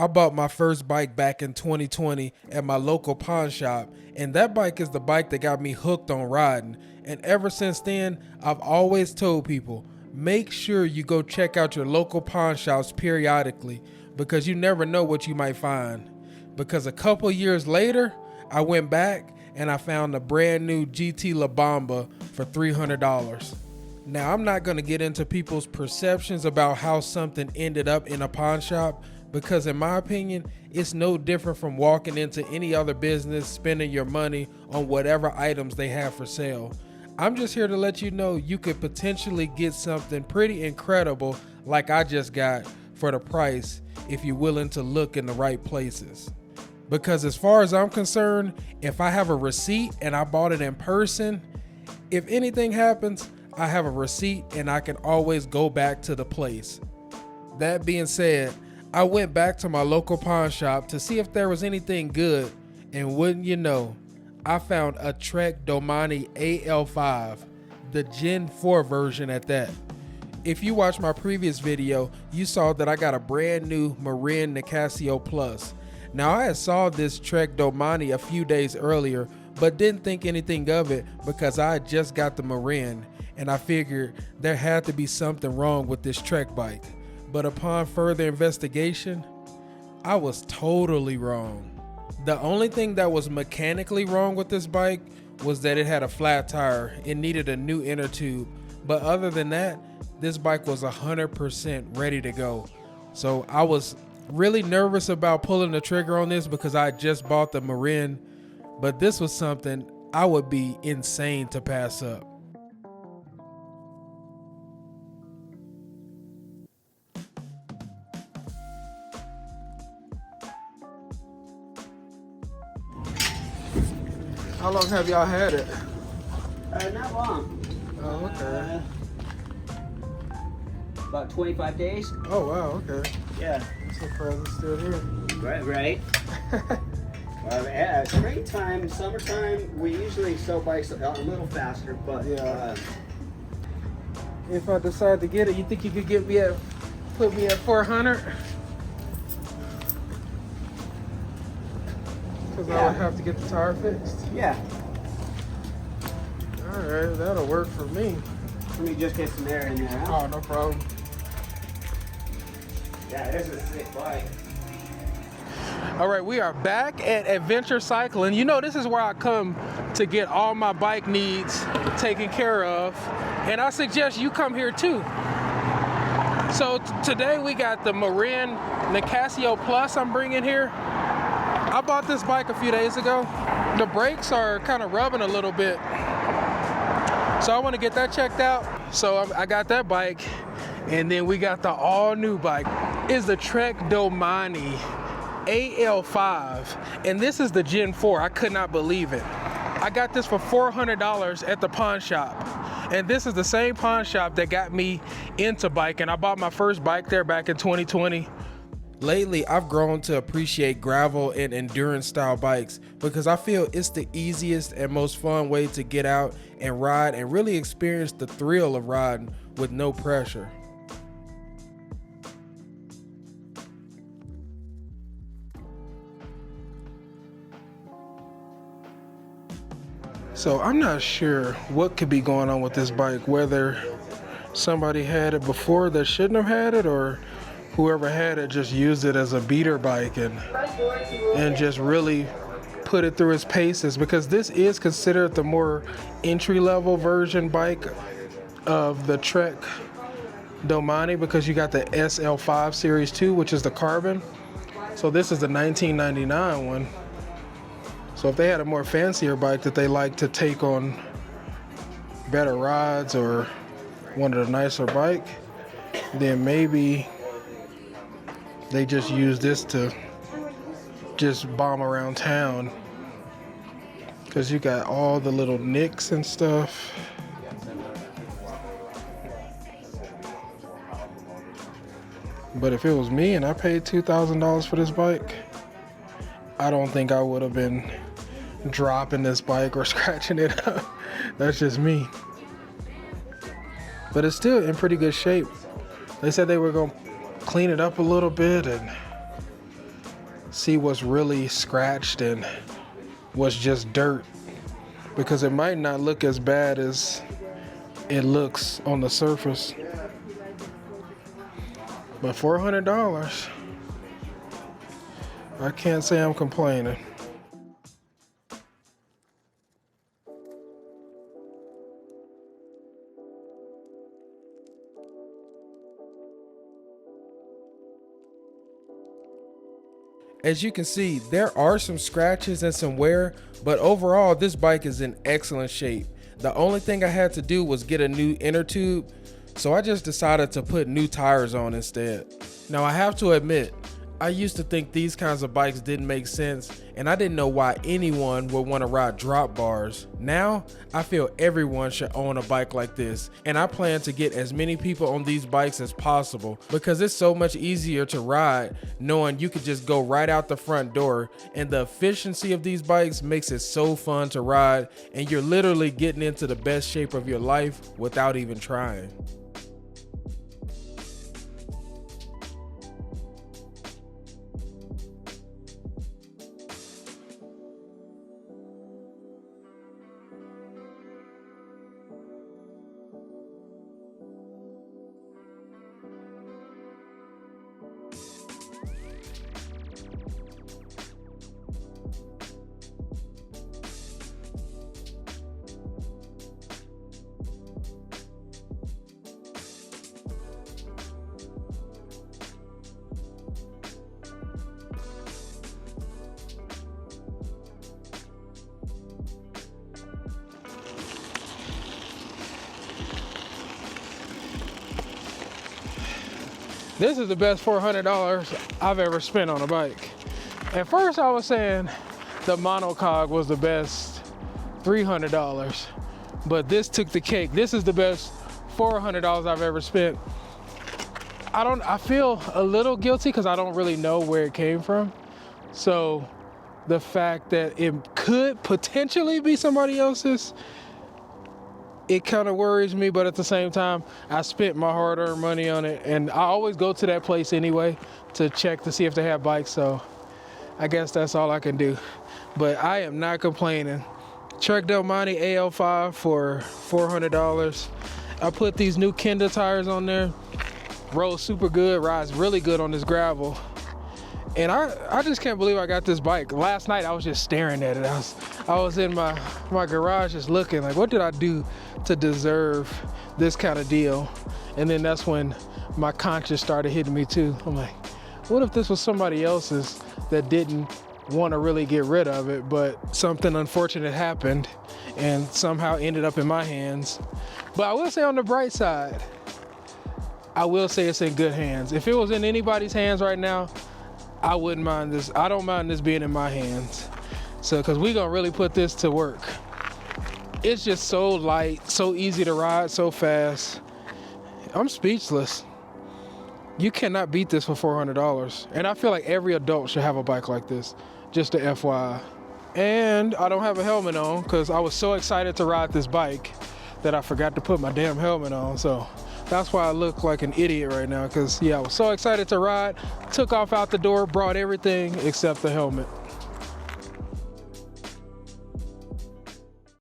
I bought my first bike back in 2020 at my local pawn shop, and that bike is the bike that got me hooked on riding. And ever since then, I've always told people, make sure you go check out your local pawn shops periodically, because you never know what you might find. Because a couple years later, I went back and I found a brand new GT La Bamba for $300. Now, I'm not going to get into people's perceptions about how something ended up in a pawn shop, because in my opinion, it's no different from walking into any other business, spending your money on whatever items they have for sale. I'm just here to let you know you could potentially get something pretty incredible like I just got for the price if you're willing to look in the right places. Because as far as I'm concerned, if I have a receipt and I bought it in person, if anything happens, I have a receipt and I can always go back to the place. That being said, I went back to my local pawn shop to see if there was anything good, and wouldn't you know, I found a Trek Domane AL5, the Gen 4 version at that. If you watched my previous video, you saw that I got a brand new Marin Nicasio Plus. Now, I had saw this Trek Domane a few days earlier, but didn't think anything of it because I had just got the Marin, and I figured there had to be something wrong with this Trek bike. But upon further investigation, I was totally wrong. The only thing that was mechanically wrong with this bike was that it had a flat tire. It needed a new inner tube. But other than that, this bike was 100% ready to go. So I was really nervous about pulling the trigger on this because I just bought the Marin, but this was something I would be insane to pass up. How long have y'all had it? Not long. Oh, okay. About 25 days. Oh, wow, okay. Yeah. I'm surprised it's still here. Right. Springtime, summertime, we usually sell bikes a little faster, but yeah. If I decide to get it, you think you could put me at 400? Because I would have to get the tire fixed. Yeah. All right, that'll work for me. Let me just get some air in there. Huh? Oh, no problem. Yeah, this is a sick bike. All right, we are back at Adventure Cycling. You know, this is where I come to get all my bike needs taken care of, and I suggest you come here too. So today we got the Marin Nicasio Plus I'm bringing here. I bought this bike a few days ago. The brakes are kind of rubbing a little bit, so I want to get that checked out. So I got that bike, and then we got the all new bike. It's the Trek Domane AL5, and this is the Gen 4. I could not believe it. I got this for $400 at the pawn shop, and this is the same pawn shop that got me into biking. I bought my first bike there back in 2020. Lately, I've grown to appreciate gravel and endurance style bikes because I feel it's the easiest and most fun way to get out and ride and really experience the thrill of riding with no pressure. So I'm not sure what could be going on with this bike, whether somebody had it before that shouldn't have had it, or whoever had it just used it as a beater bike and just really put it through its paces, because this is considered the more entry-level version bike of the Trek Domane, because you got the SL5 Series 2, which is the carbon. So this is the 1999 one. So if they had a more fancier bike that they like to take on better rides or wanted a nicer bike, then maybe they just use this to just bomb around town, because you got all the little nicks and stuff. But if it was me and I paid $2,000 for this bike, I don't think I would have been dropping this bike or scratching it up. That's just me. But it's still in pretty good shape. They said they were going to clean it up a little bit and see what's really scratched and what's just dirt, because it might not look as bad as it looks on the surface. But $400, I can't say I'm complaining. As you can see, there are some scratches and some wear, but overall this bike is in excellent shape. The only thing I had to do was get a new inner tube, so I just decided to put new tires on instead. Now I have to admit, I used to think these kinds of bikes didn't make sense, and I didn't know why anyone would want to ride drop bars. Now, I feel everyone should own a bike like this, and I plan to get as many people on these bikes as possible because it's so much easier to ride knowing you could just go right out the front door, and the efficiency of these bikes makes it so fun to ride, and you're literally getting into the best shape of your life without even trying. This is the best $400 I've ever spent on a bike. At first I was saying the monocog was the best $300, but this took the cake. This is the best $400 I've ever spent. I feel a little guilty because I don't really know where it came from. So the fact that it could potentially be somebody else's, it kind of worries me, but at the same time, I spent my hard-earned money on it, and I always go to that place anyway to check to see if they have bikes, so I guess that's all I can do. But I am not complaining. Trek Domane AL5 for $400. I put these new Kenda tires on there. Rolls super good, rides really good on this gravel. And I just can't believe I got this bike. Last night I was just staring at it. I was in my garage just looking like, what did I do to deserve this kind of deal? And then that's when my conscience started hitting me too. I'm like, what if this was somebody else's that didn't want to really get rid of it, but something unfortunate happened and somehow ended up in my hands? But I will say, on the bright side, I will say it's in good hands. If it was in anybody's hands right now, I wouldn't mind this. I don't mind this being in my hands. So, because we're gonna really put this to work. It's just so light, so easy to ride, so fast. I'm speechless. You cannot beat this for $400. And I feel like every adult should have a bike like this, just a FYI. And I don't have a helmet on because I was so excited to ride this bike that I forgot to put my damn helmet on. So that's why I look like an idiot right now, because yeah, I was so excited to ride, took off out the door, brought everything except the helmet.